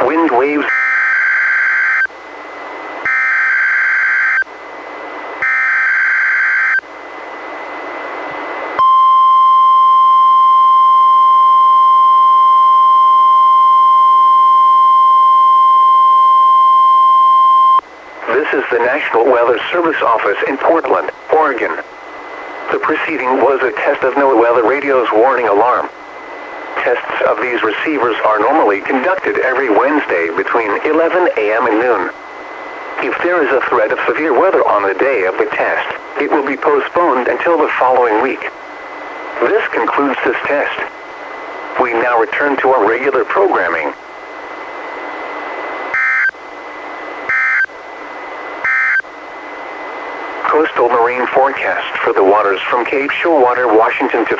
Wind waves. This is the National Weather Service office in Portland, Oregon. The preceding was a test of NOAA weather radio's warning alarm. Tests of these receivers are normally conducted every Wednesday between 11 a.m. and noon. If there is a threat of severe weather on the day of the test, it will be postponed until the following week. This concludes this test. We now return to our regular programming. Coastal marine forecast for the waters from Cape Shoalwater, Washington to